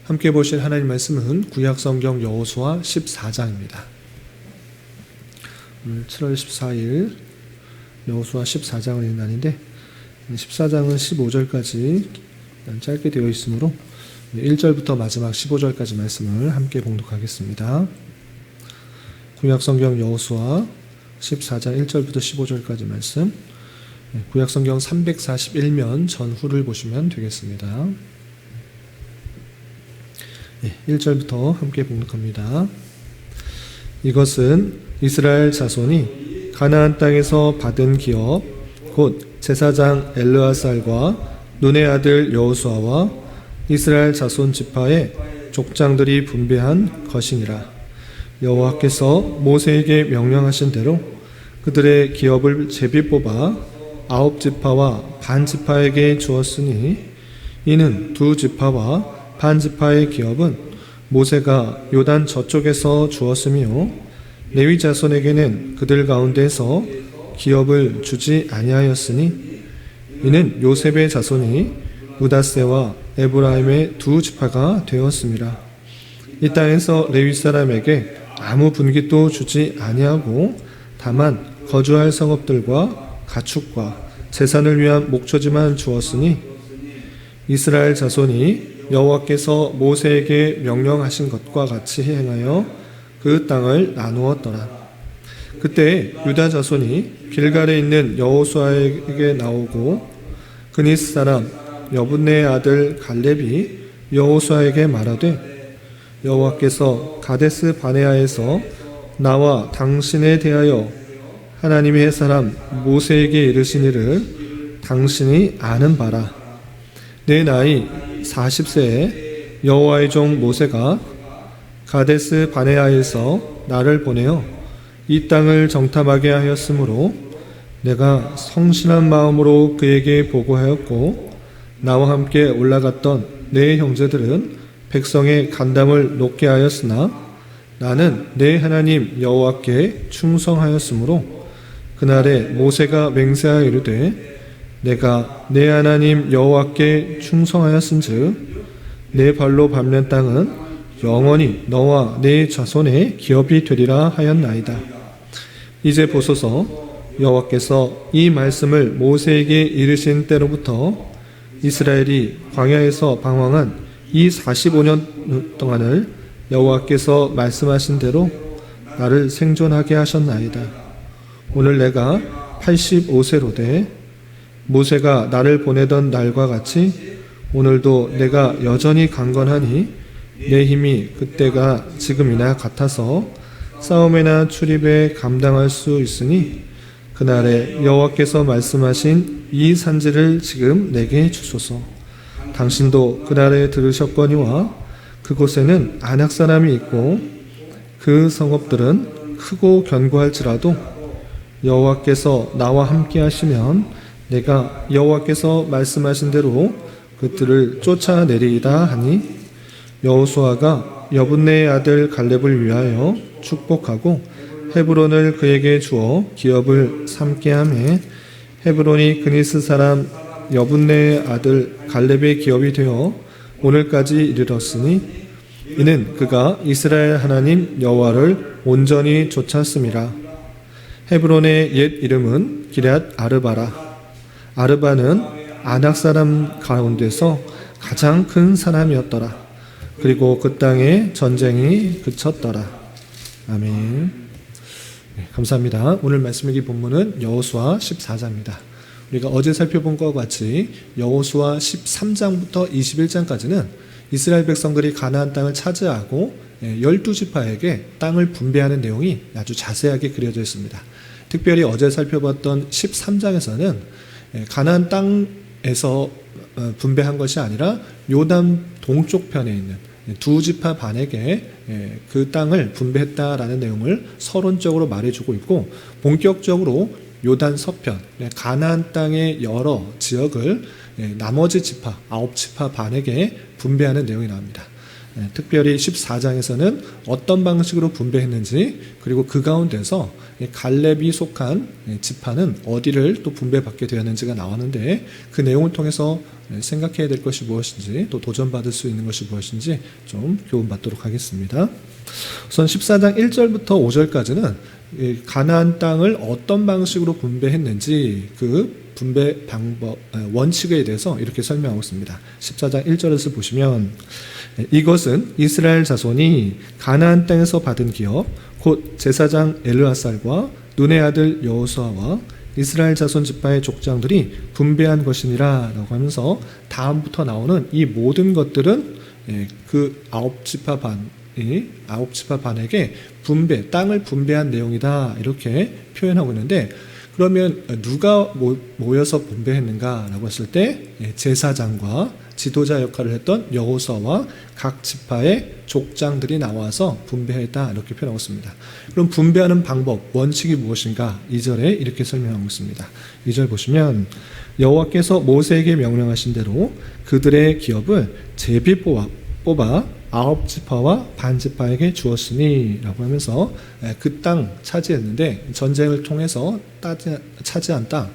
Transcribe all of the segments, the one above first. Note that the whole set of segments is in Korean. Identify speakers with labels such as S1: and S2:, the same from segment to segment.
S1: 함께 보실 하나님 말씀은 구약성경 여호수아 14장입니다. 오늘 7월 14일 여호수아 14장을 읽는 날인데 14장은 15절까지 짧게 되어 있으므로 1절부터 마지막 15절까지 말씀을 함께 봉독하겠습니다. 구약성경 여호수아 14장 1절부터 15절까지 말씀, 구약성경 341면 전후를 보시면 되겠습니다. 1절부터 함께 봉독합니다. 이것은 이스라엘 자손이 가나안 땅에서 받은 기업 곧 제사장 엘르아살과 눈의 아들 여호수아와 이스라엘 자손 지파의 족장들이 분배한 것이니라. 여호와께서 모세에게 명령하신 대로 그들의 기업을 제비 뽑아 9지파와 반 지파에게 주었으니 이는 2지파와 반 지파의 기업은 모세가 요단 저쪽에서 주었으며 레위 자손에게는 그들 가운데서 기업을 주지 아니하였으니 이는 요셉의 자손이 므낫세와 에브라임의 2지파가 되었습니다. 이 땅에서 레위 사람에게 아무 분깃도 주지 아니하고 다만 거주할 성읍들과 가축과 재산을 위한 목초지만 주었으니 이스라엘 자손이 여호와께서 모세에게 명령하신 것과 같이 행하여 그 땅을 나누었더라. 그때 유다 자손이 길갈에 있는 여호수아에게 나오고 그니스 사람 여분네의 아들 갈렙이 여호수아에게 말하되 여호와께서 가데스 바네아에서 나와 당신에 대하여 하나님의 사람 모세에게 이르신 일을 당신이 아는 바라. 내 나이 40세에 여호와의 종 모세가 가데스 바네아에서 나를 보내어 이 땅을 정탐하게 하였으므로 내가 성실한 마음으로 그에게 보고하였고 나와 함께 올라갔던 내 형제들은 백성의 간담을 높게 하였으나 나는 내 하나님 여호와께 충성하였으므로 그날에 모세가 맹세하여 이르되 내가 내 하나님 여호와께 충성하였은즉 내 발로 밟는 땅은 영원히 너와 네 자손의 기업이 되리라 하였나이다. 이제 보소서 여호와께서 이 말씀을 모세에게 이르신 때로부터 이스라엘이 광야에서 방황한 이 45년 동안을 여호와께서 말씀하신 대로 나를 생존하게 하셨나이다. 오늘 내가 85세로 돼 모세가 나를 보내던 날과 같이 오늘도 내가 여전히 강건하니 내 힘이 그때가 지금이나 같아서 싸움이나 출입에 감당할 수 있으니 그날에 여호와께서 말씀하신 이 산지를 지금 내게 주소서. 당신도 그날에 들으셨거니와 그곳에는 아낙 사람이 있고 그 성읍들은 크고 견고할지라도 여호와께서 나와 함께 하시면 내가 여호와께서 말씀하신 대로 그들을 쫓아내리이다 하니 여호수아가 여분네의 아들 갈렙을 위하여 축복하고 헤브론을 그에게 주어 기업을 삼게 하매 헤브론이 그니스 사람 여분네의 아들 갈렙의 기업이 되어 오늘까지 이르렀으니 이는 그가 이스라엘 하나님 여호와를 온전히 쫓았음이라. 헤브론의 옛 이름은 기럇 아르바라. 아르바는 아낙 사람 가운데서 가장 큰 사람이었더라. 그리고 그 땅에 전쟁이 그쳤더라. 아멘. 감사합니다. 오늘 말씀의 본문은 여호수아 14장입니다. 우리가 어제 살펴본 것과 같이 여호수아 13장부터 21장까지는 이스라엘 백성들이 가나안 땅을 차지하고 12지파에게 땅을 분배하는 내용이 아주 자세하게 그려져 있습니다. 특별히 어제 살펴봤던 13장에서는 가나안 땅에서 분배한 것이 아니라 요단 동쪽 편에 있는 2지파 반에게 그 땅을 분배했다라는 내용을 서론적으로 말해주고 있고, 본격적으로 요단 서편 가나안 땅의 여러 지역을 나머지 지파 9지파 반에게 분배하는 내용이 나옵니다. 특별히 14장에서는 어떤 방식으로 분배했는지, 그리고 그 가운데서 갈렙이 속한 지파는 어디를 또 분배받게 되었는지가 나왔는데, 그 내용을 통해서 생각해야 될 것이 무엇인지, 또 도전받을 수 있는 것이 무엇인지 좀 교훈받도록 하겠습니다. 우선 14장 1절부터 5절까지는 가나안 땅을 어떤 방식으로 분배했는지 그 분배 방법, 원칙에 대해서 이렇게 설명하고 있습니다. 14장 1절에서 보시면 이것은 이스라엘 자손이 가나안 땅에서 받은 기업, 곧 제사장 엘르아살과 눈의 아들 여호수아와 이스라엘 자손 지파의 족장들이 분배한 것이니라 라고 하면서 다음부터 나오는 이 모든 것들은 그 아홉 지파 반에게 땅을 분배한 내용이다 이렇게 표현하고 있는데, 그러면 누가 모여서 분배했는가라고 했을 때 제사장과 지도자 역할을 했던 여호수아와 각 지파의 족장들이 나와서 분배했다 이렇게 표현하고 있습니다. 그럼 분배하는 방법, 원칙이 무엇인가? 2절에 이렇게 설명하고 있습니다. 2절 보시면 여호와께서 모세에게 명령하신 대로 그들의 기업을 제비 뽑아 아홉 지파와 반 지파에게 주었으니 라고 하면서 그 땅 차지했는데, 전쟁을 통해서 차지한 땅,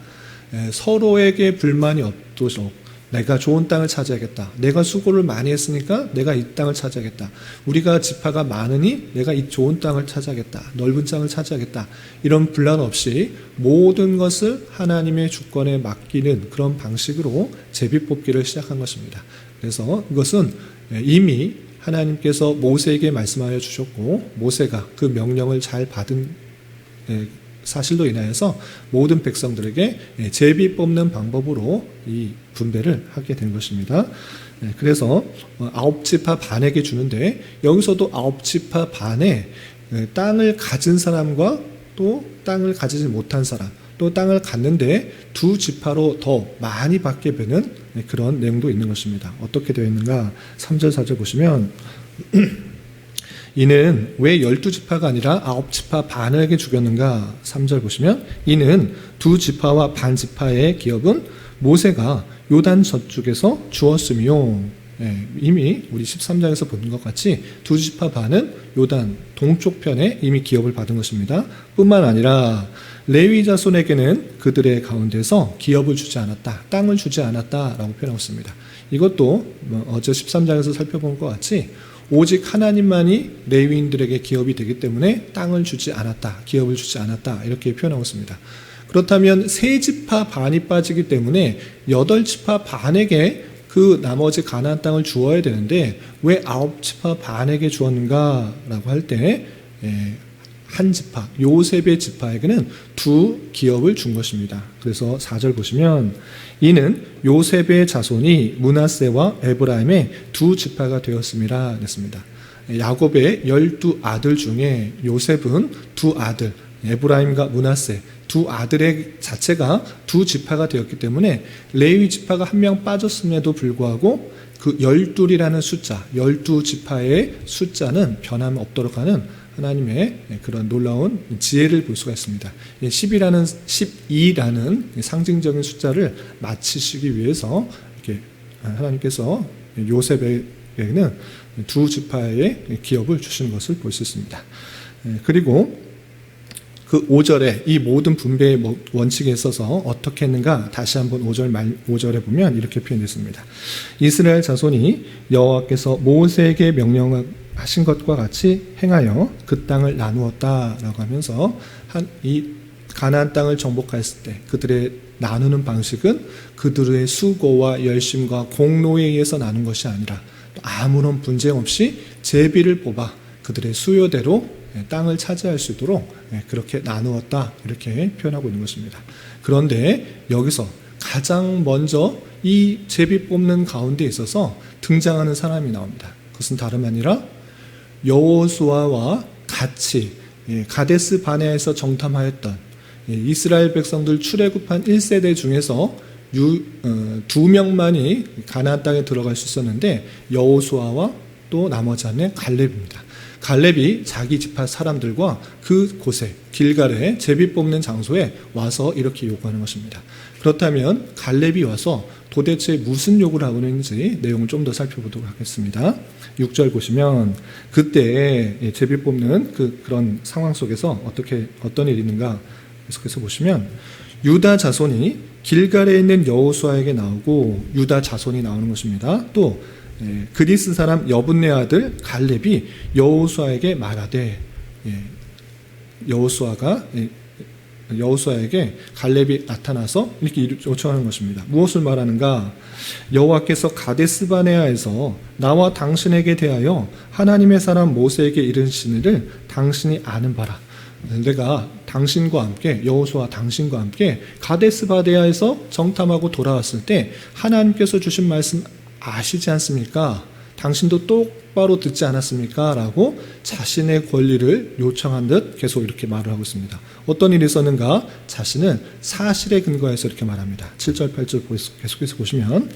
S1: 서로에게 불만이 없도록 내가 좋은 땅을 차지하겠다, 내가 수고를 많이 했으니까 내가 이 땅을 차지하겠다, 우리가 지파가 많으니 내가 이 좋은 땅을 차지하겠다, 넓은 땅을 차지하겠다, 이런 분란 없이 모든 것을 하나님의 주권에 맡기는 그런 방식으로 제비뽑기를 시작한 것입니다. 그래서 이것은 이미 하나님께서 모세에게 말씀하여 주셨고, 모세가 그 명령을 잘 받은 사실로 인하여서 모든 백성들에게 제비 뽑는 방법으로 이 분배를 하게 된 것입니다. 그래서 아홉 지파 반에게 주는데, 여기서도 아홉 지파 반에 땅을 가진 사람과 또 땅을 가지지 못한 사람, 또 땅을 갖는데 두 지파로 더 많이 받게 되는 그런 내용도 있는 것입니다. 어떻게 되어 있는가? 3절 4절 보시면 이는 왜 12지파가 아니라 9지파 반에게 주겼는가? 3절 보시면 이는 두 지파와 반 지파의 기업은 모세가 요단 저쪽에서 주었으며, 이미 우리 13장에서 본 것 같이 두 지파 반은 요단 동쪽 편에 이미 기업을 받은 것입니다. 뿐만 아니라 레위 자손에게는 그들의 가운데서 기업을 주지 않았다, 땅을 주지 않았다라고 표현하고 있습니다. 이것도 어제 13장에서 살펴본 것 같이 오직 하나님만이 레위인들에게 기업이 되기 때문에 땅을 주지 않았다, 기업을 주지 않았다 이렇게 표현하고 있습니다. 그렇다면 세 지파 반이 빠지기 때문에 8지파 반에게 그 나머지 가나안 땅을 주어야 되는데 왜 9지파 반에게 주었는가라고 할 때 한 지파, 요셉의 지파에게는 두 기업을 준 것입니다. 그래서 4절 보시면 이는 요셉의 자손이 므낫세와 에브라임의 두 지파가 되었음이라 했습니다. 야곱의 12아들 중에 요셉은 두 아들, 에브라임과 므낫세 두 아들의 자체가 두 지파가 되었기 때문에 레위 지파가 한 명 빠졌음에도 불구하고 그 12이라는 숫자, 12지파의 숫자는 변함 없도록 하는 하나님의 그런 놀라운 지혜를 볼 수가 있습니다. 12라는 상징적인 숫자를 맞추시기 위해서 이렇게 하나님께서 요셉에게는 두 지파의 기업을 주시는 것을 볼 수 있습니다. 그리고 그 5절에 이 모든 분배의 원칙에 있어서 어떻게 했는가 다시 한번 5절에 보면 이렇게 표현됐습니다. 이스라엘 자손이 여호와께서 모세에게 명령하신 것과 같이 행하여 그 땅을 나누었다라고 하면서 이 가나안 땅을 정복했을 때 그들의 나누는 방식은 그들의 수고와 열심과 공로에 의해서 나눈 것이 아니라 아무런 분쟁 없이 제비를 뽑아 그들의 수요대로 땅을 차지할 수 있도록 그렇게 나누었다 이렇게 표현하고 있는 것입니다. 그런데 여기서 가장 먼저 이 제비 뽑는 가운데 있어서 등장하는 사람이 나옵니다. 그것은 다름 아니라 여호수아와 같이 가데스 바네아에서 정탐하였던 이스라엘 백성들 출애굽한 1세대 중에서 2명만이 가나안 땅에 들어갈 수 있었는데 여호수아와 또 나머지 한 명 갈렙입니다. 갈렙이 자기 지파 사람들과 그 곳에 길갈에 제비 뽑는 장소에 와서 이렇게 요구하는 것입니다. 그렇다면 갈렙이 와서 도대체 무슨 요구를 하고 있는지 내용을 좀 더 살펴보도록 하겠습니다. 6절 보시면 그때 제비 뽑는 그런 상황 속에서 어떤 일이 있는가 계속해서 보시면 유다 자손이 길갈에 있는 여호수아에게 나오고 유다 자손이 나오는 것입니다. 또 그리스 사람 여분네 아들 갈렙이 여호수아에게 말하되, 여호수아에게 갈렙이 나타나서 이렇게 요청하는 것입니다. 무엇을 말하는가? 여호와께서 가데스바네아에서 나와 당신에게 대하여 하나님의 사람 모세에게 이르시니를 당신이 아는 바라. 내가 당신과 함께, 여호수아 당신과 함께 가데스바네아에서 정탐하고 돌아왔을 때 하나님께서 주신 말씀 아시지 않습니까? 당신도 똑바로 듣지 않았습니까? 라고 자신의 권리를 요청한 듯 계속 이렇게 말을 하고 있습니다. 어떤 일이 있었는가? 자신은 사실에 근거해서 이렇게 말합니다. 7절 8절 계속해서 보시면,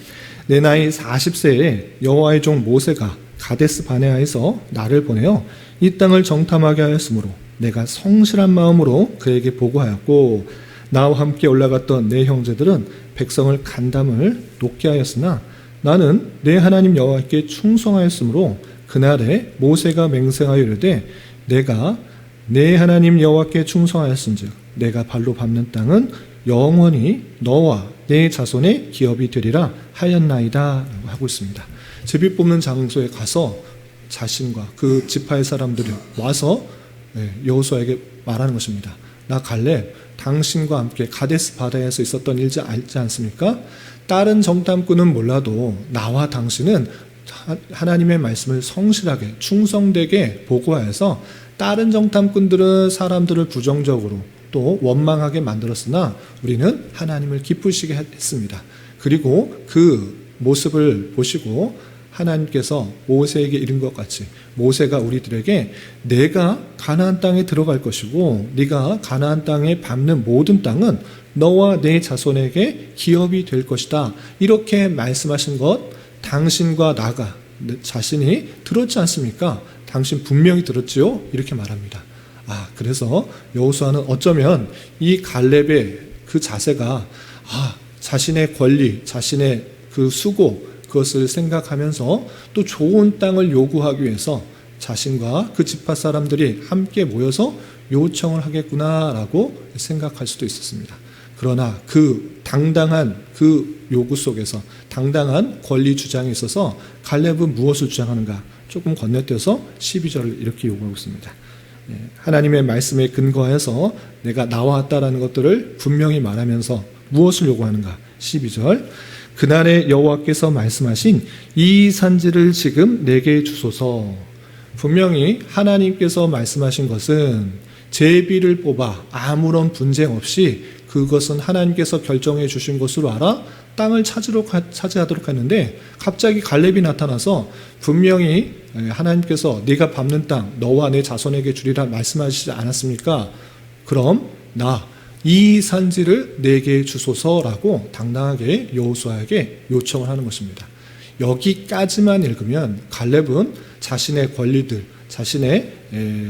S1: 내 나이 40세에 여호와의 종 모세가 가데스 바네아에서 나를 보내어 이 땅을 정탐하게 하였으므로 내가 성실한 마음으로 그에게 보고하였고, 나와 함께 올라갔던 내 형제들은 백성을 간담을 높게 하였으나 나는 내 하나님 여호와께 충성하였으므로 그날에 모세가 맹세하여 이르되, 내가 내 하나님 여호와께 충성하였은즉 내가 발로 밟는 땅은 영원히 너와 내 자손의 기업이 되리라 하였나이다 라고 하고 있습니다. 제비 뽑는 장소에 가서 자신과 그 지파의 사람들이 와서 여호수아에게 말하는 것입니다. 나 갈렙 당신과 함께 가데스 바네아에서 있었던 일 알지 않습니까? 다른 정탐꾼은 몰라도 나와 당신은 하나님의 말씀을 성실하게 충성되게 보고하여서 다른 정탐꾼들은 사람들을 부정적으로 또 원망하게 만들었으나 우리는 하나님을 기쁘시게 했습니다. 그리고 그 모습을 보시고 하나님께서 모세에게 이른 것 같이 모세가 우리들에게 내가 가나안 땅에 들어갈 것이고 네가 가나안 땅에 밟는 모든 땅은 너와 내 자손에게 기업이 될 것이다. 이렇게 말씀하신 것 당신과 나가 자신이 들었지 않습니까? 당신 분명히 들었지요? 이렇게 말합니다. 그래서 여호수아는 어쩌면 이 갈렙의 그 자세가 자신의 권리, 자신의 그 수고 그것을 생각하면서 또 좋은 땅을 요구하기 위해서 자신과 그 지파 사람들이 함께 모여서 요청을 하겠구나라고 생각할 수도 있었습니다. 그러나 그 당당한 그 요구 속에서 당당한 권리 주장에 있어서 갈렙은 무엇을 주장하는가? 조금 건너뛰어서 12절을 이렇게 요구하고 있습니다. 하나님의 말씀에 근거해서 내가 나왔다라는 것들을 분명히 말하면서 무엇을 요구하는가? 12절, 그날에 여호와께서 말씀하신 이 산지를 지금 내게 주소서. 분명히 하나님께서 말씀하신 것은 제비를 뽑아 아무런 분쟁 없이 그것은 하나님께서 결정해 주신 것으로 알아 땅을 차지하도록 했는데 갑자기 갈렙이 나타나서 분명히 하나님께서 네가 밟는 땅 너와 내 자손에게 주리라 말씀하시지 않았습니까? 그럼 이 산지를 내게 주소서라고 당당하게 여호수아에게 요청을 하는 것입니다. 여기까지만 읽으면 갈렙은 자신의 권리들, 자신의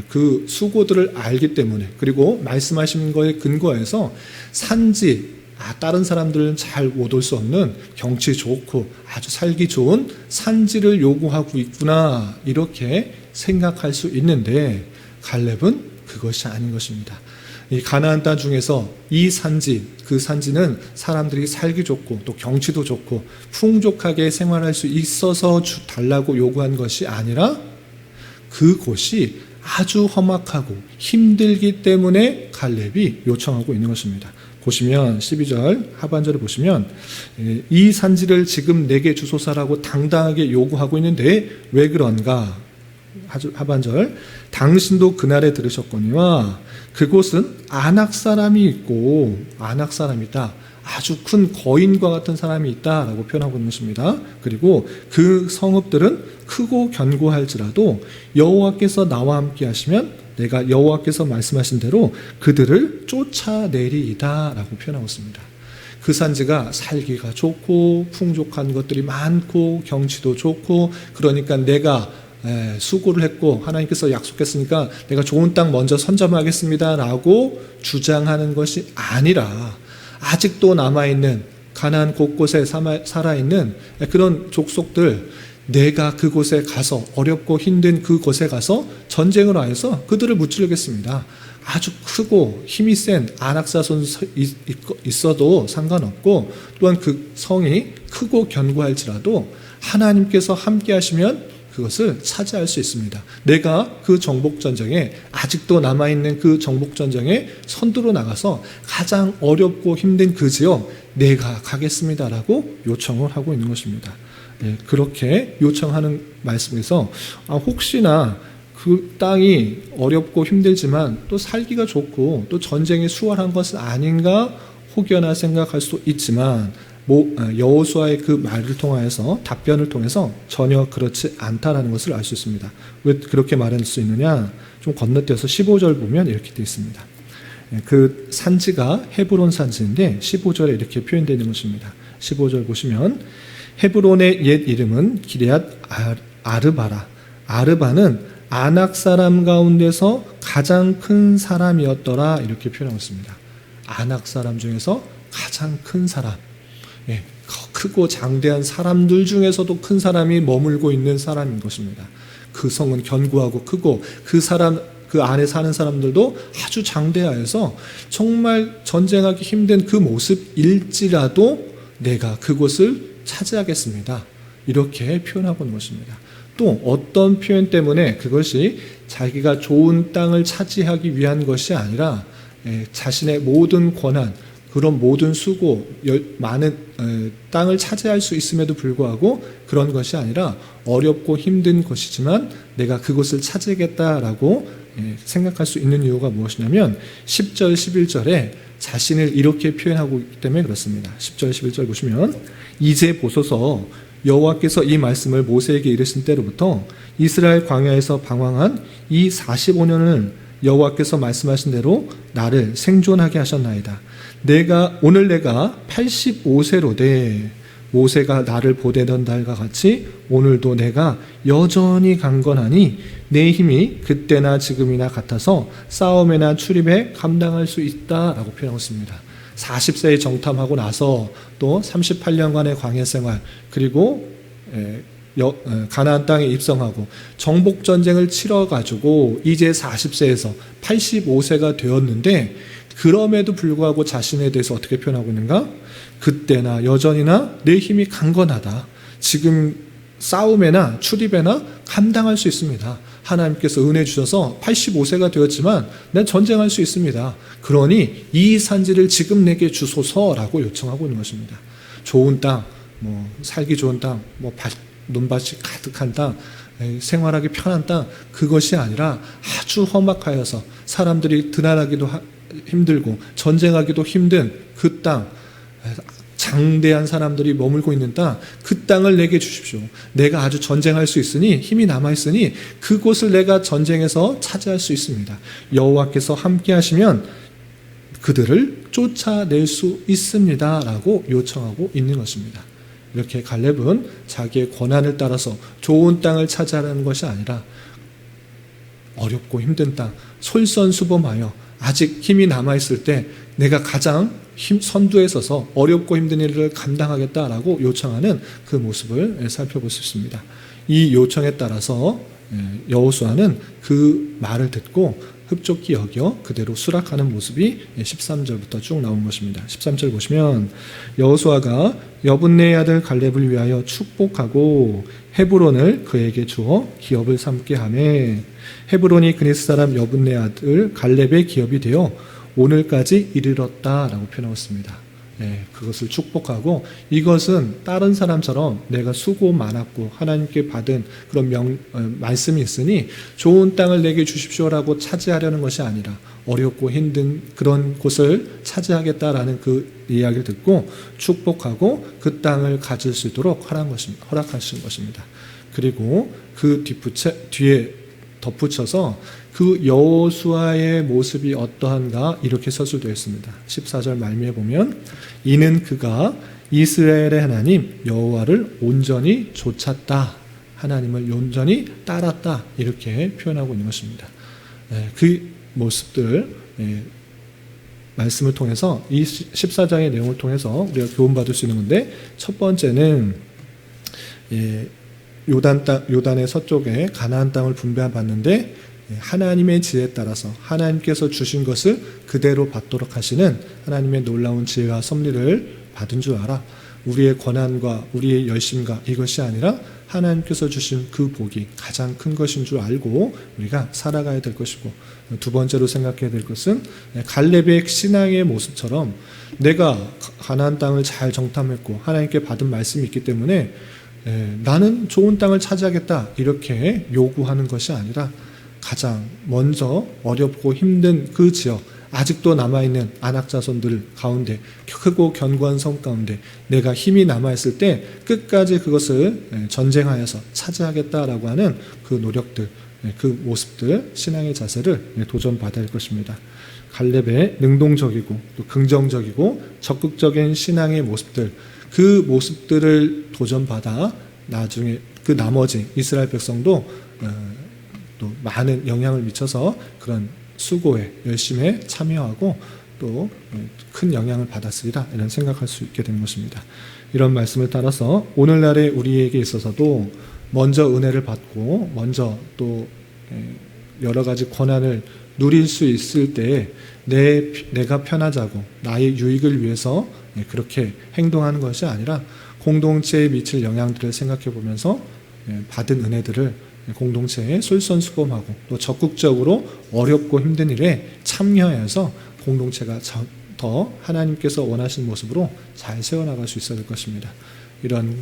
S1: 그 수고들을 알기 때문에 그리고 말씀하신 거에 근거해서 산지, 다른 사람들은 잘 못 올 수 없는 경치 좋고 아주 살기 좋은 산지를 요구하고 있구나 이렇게 생각할 수 있는데 갈렙은 그것이 아닌 것입니다. 이 가나안 땅 중에서 이 산지, 그 산지는 사람들이 살기 좋고 또 경치도 좋고 풍족하게 생활할 수 있어서 달라고 요구한 것이 아니라 그곳이 아주 험악하고 힘들기 때문에 갈렙이 요청하고 있는 것입니다. 보시면 12절 하반절을 보시면 이 산지를 지금 내게 주소서라고 당당하게 요구하고 있는데 왜 그런가? 하반절, 당신도 그날에 들으셨거니와 그곳은 아낙 사람이 있고 아낙 사람이 있다. 아주 큰 거인과 같은 사람이 있다라고 표현하고 있는 것입니다. 그리고 그 성읍들은 크고 견고할지라도 여호와께서 나와 함께 하시면 내가 여호와께서 말씀하신 대로 그들을 쫓아내리이다라고 표현하고 있습니다. 그 산지가 살기가 좋고 풍족한 것들이 많고 경치도 좋고 그러니까 내가 수고를 했고 하나님께서 약속했으니까 내가 좋은 땅 먼저 선점하겠습니다 라고 주장하는 것이 아니라 아직도 남아있는 가나안 곳곳에 살아있는 그런 족속들 내가 그곳에 가서 어렵고 힘든 그곳에 가서 전쟁을 하여서 그들을 무찌르겠습니다. 아주 크고 힘이 센 안악사손 있어도 상관없고, 또한 그 성이 크고 견고할지라도 하나님께서 함께 하시면 그것을 차지할 수 있습니다. 내가 그 정복전쟁에, 아직도 남아있는 그 정복전쟁에 선두로 나가서 가장 어렵고 힘든 그 지역 내가 가겠습니다라고 요청을 하고 있는 것입니다. 네, 그렇게 요청하는 말씀에서 혹시나 그 땅이 어렵고 힘들지만 또 살기가 좋고 또 전쟁이 수월한 것은 아닌가 혹여나 생각할 수도 있지만, 여호수아의 그 말을 통하여서, 답변을 통해서 전혀 그렇지 않다라는 것을 알 수 있습니다. 왜 그렇게 말할 수 있느냐? 좀 건너뛰어서 15절 보면 이렇게 되어 있습니다. 그 산지가 헤브론 산지인데 15절에 이렇게 표현되어 있는 것입니다. 15절 보시면 헤브론의 옛 이름은 기럇 아르바라. 아르바는 아낙 사람 가운데서 가장 큰 사람이었더라, 이렇게 표현하고 있습니다. 아낙 사람 중에서 가장 큰 사람, 크고 장대한 사람들 중에서도 큰 사람이 머물고 있는 사람인 것입니다. 그 성은 견고하고 크고 그 안에 사는 사람들도 아주 장대하여서 정말 전쟁하기 힘든 그 모습일지라도 내가 그곳을 차지하겠습니다, 이렇게 표현하고 있는 것입니다. 또 어떤 표현 때문에 그것이 자기가 좋은 땅을 차지하기 위한 것이 아니라 자신의 모든 권한, 그런 모든 수고, 많은 땅을 차지할 수 있음에도 불구하고 그런 것이 아니라 어렵고 힘든 것이지만 내가 그곳을 차지하겠다라고 생각할 수 있는 이유가 무엇이냐면 10절, 11절에 자신을 이렇게 표현하고 있기 때문에 그렇습니다. 10절, 11절 보시면 이제 보소서, 여호와께서 이 말씀을 모세에게 이르신 때로부터 이스라엘 광야에서 방황한 이 45년을 여호와께서 말씀하신 대로 나를 생존하게 하셨나이다. 오늘 내가 85세로 돼 모세가 나를 보내던 날과 같이 오늘도 내가 여전히 강건하니 내 힘이 그때나 지금이나 같아서 싸움이나 출입에 감당할 수 있다라고 표현하고 있습니다. 40세에 정탐하고 나서 또 38년간의 광야 생활, 그리고 가나안 땅에 입성하고 정복 전쟁을 치러가지고 이제 40세에서 85세가 되었는데, 그럼에도 불구하고 자신에 대해서 어떻게 표현하고 있는가? 그때나 여전히나 내 힘이 강건하다. 지금 싸움에나 출입에나 감당할 수 있습니다. 하나님께서 은혜 주셔서 85세가 되었지만 난 전쟁할 수 있습니다. 그러니 이 산지를 지금 내게 주소서라고 요청하고 있는 것입니다. 좋은 땅, 살기 좋은 땅, 논밭이 가득한 땅, 생활하기 편한 땅, 그것이 아니라 아주 험악하여서 사람들이 드난하기도 힘들고 전쟁하기도 힘든 그 땅, 장대한 사람들이 머물고 있는 땅, 그 땅을 내게 주십시오. 내가 아주 전쟁할 수 있으니, 힘이 남아있으니 그곳을 내가 전쟁에서 차지할 수 있습니다. 여호와께서 함께 하시면 그들을 쫓아낼 수 있습니다 라고 요청하고 있는 것입니다. 이렇게 갈렙은 자기의 권한을 따라서 좋은 땅을 차지하는 것이 아니라 어렵고 힘든 땅, 솔선수범하여 아직 힘이 남아있을 때 내가 가장 선두에 서서 어렵고 힘든 일을 감당하겠다라고 요청하는 그 모습을 살펴볼 수 있습니다. 이 요청에 따라서 여호수아는 그 말을 듣고 흡족히 여겨 그대로 수락하는 모습이 13절부터 쭉 나온 것입니다. 13절 보시면 여호수아가 여분네의 아들 갈렙을 위하여 축복하고 헤브론을 그에게 주어 기업을 삼게 하매 헤브론이 그니스 사람 여분네의 아들 갈렙의 기업이 되어 오늘까지 이르렀다라고 표현하고 있습니다. 그것을 축복하고, 이것은 다른 사람처럼 내가 수고 많았고 하나님께 받은 그런 말씀이 있으니 좋은 땅을 내게 주십시오라고 차지하려는 것이 아니라 어렵고 힘든 그런 곳을 차지하겠다라는 그 이야기를 듣고 축복하고 그 땅을 가질 수 있도록 허락하신 것입니다. 그리고 그 뒤에 덧붙여서 그 여호수아의 모습이 어떠한가 이렇게 서술되어 있습니다. 14절 말미에 보면 이는 그가 이스라엘의 하나님 여호와를 온전히 좇았다, 하나님을 온전히 따랐다, 이렇게 표현하고 있는 것입니다. 그 모습들 말씀을 통해서 이 14장의 내용을 통해서 우리가 교훈받을 수 있는 건데, 첫 번째는 요단의 서쪽에 가나안 땅을 분배받는데 하나님의 지혜에 따라서 하나님께서 주신 것을 그대로 받도록 하시는 하나님의 놀라운 지혜와 섭리를 받은 줄 알아. 우리의 권한과 우리의 열심과 이것이 아니라 하나님께서 주신 그 복이 가장 큰 것인 줄 알고 우리가 살아가야 될 것이고, 두 번째로 생각해야 될 것은 갈렙의 신앙의 모습처럼 내가 가나안 땅을 잘 정탐했고 하나님께 받은 말씀이 있기 때문에 나는 좋은 땅을 차지하겠다 이렇게 요구하는 것이 아니라 가장 먼저 어렵고 힘든 그 지역, 아직도 남아있는 안악 자손들 가운데, 크고 견고한 섬 가운데 내가 힘이 남아있을 때 끝까지 그것을 전쟁하여서 차지하겠다라고 하는 그 노력들, 그 모습들, 신앙의 자세를 도전받아야 할 것입니다. 갈렙의 능동적이고 또 긍정적이고 적극적인 신앙의 모습들, 그 모습들을 도전받아 나중에 그 나머지 이스라엘 백성도 또 많은 영향을 미쳐서 그런 수고에 열심에 참여하고 또 큰 영향을 받았으리라 이런 생각할 수 있게 된 것입니다. 이런 말씀을 따라서 오늘날의 우리에게 있어서도 먼저 은혜를 받고 먼저 또 여러 가지 권한을 누릴 수 있을 때 내가 편하자고 나의 유익을 위해서 그렇게 행동하는 것이 아니라 공동체에 미칠 영향들을 생각해 보면서 받은 은혜들을 공동체에 솔선수범하고 또 적극적으로 어렵고 힘든 일에 참여해서 공동체가 더 하나님께서 원하시는 모습으로 잘 세워나갈 수 있어야 될 것입니다. 이런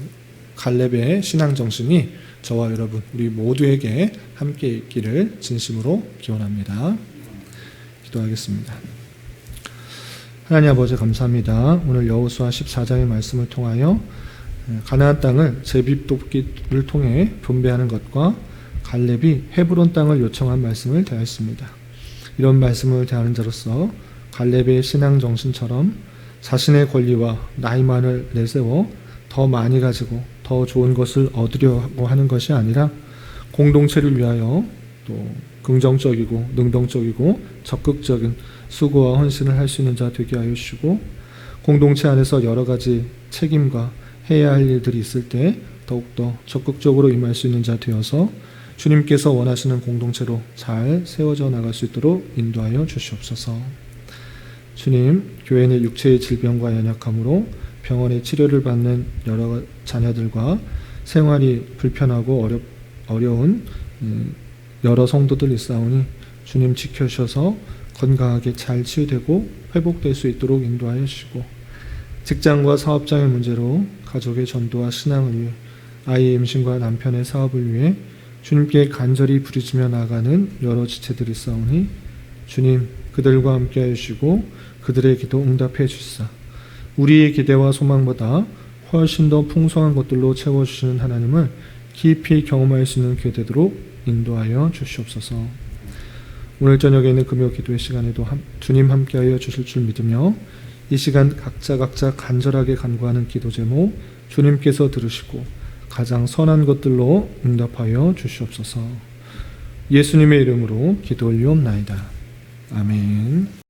S1: 갈렙의 신앙정신이 저와 여러분 우리 모두에게 함께 있기를 진심으로 기원합니다. 기도하겠습니다. 하나님 아버지 감사합니다. 오늘 여호수아 14장의 말씀을 통하여 가나안 땅을 제비뽑기를 통해 분배하는 것과 갈렙이 헤브론 땅을 요청한 말씀을 대하였습니다. 이런 말씀을 대하는 자로서 갈렙의 신앙 정신처럼 자신의 권리와 나이만을 내세워 더 많이 가지고 더 좋은 것을 얻으려고 하는 것이 아니라 공동체를 위하여 또 긍정적이고 능동적이고 적극적인 수고와 헌신을 할 수 있는 자 되게 하여 주시고, 공동체 안에서 여러 가지 책임과 해야 할 일들이 있을 때 더욱더 적극적으로 임할 수 있는 자 되어서 주님께서 원하시는 공동체로 잘 세워져 나갈 수 있도록 인도하여 주시옵소서. 주님, 교회 내 육체의 질병과 연약함으로 병원에 치료를 받는 여러 자녀들과 생활이 불편하고 어려운 여러 성도들 있사오니 주님 지켜주셔서 건강하게 잘 치유되고 회복될 수 있도록 인도하여 주시고, 직장과 사업장의 문제로 가족의 전도와 신앙을 위해 아이의 임신과 남편의 사업을 위해 주님께 간절히 부르짖며 나아가는 여러 지체들이 있사오니 주님 그들과 함께 하시고 그들의 기도 응답해 주시사 우리의 기대와 소망보다 훨씬 더 풍성한 것들로 채워주시는 하나님을 깊이 경험할 수 있는 기회 되도록 인도하여 주시옵소서. 오늘 저녁에 있는 금요 기도의 시간에도 주님 함께하여 주실 줄 믿으며 이 시간 각자 간절하게 간구하는 기도 제목 주님께서 들으시고 가장 선한 것들로 응답하여 주시옵소서. 예수님의 이름으로 기도 올리옵나이다. 아멘.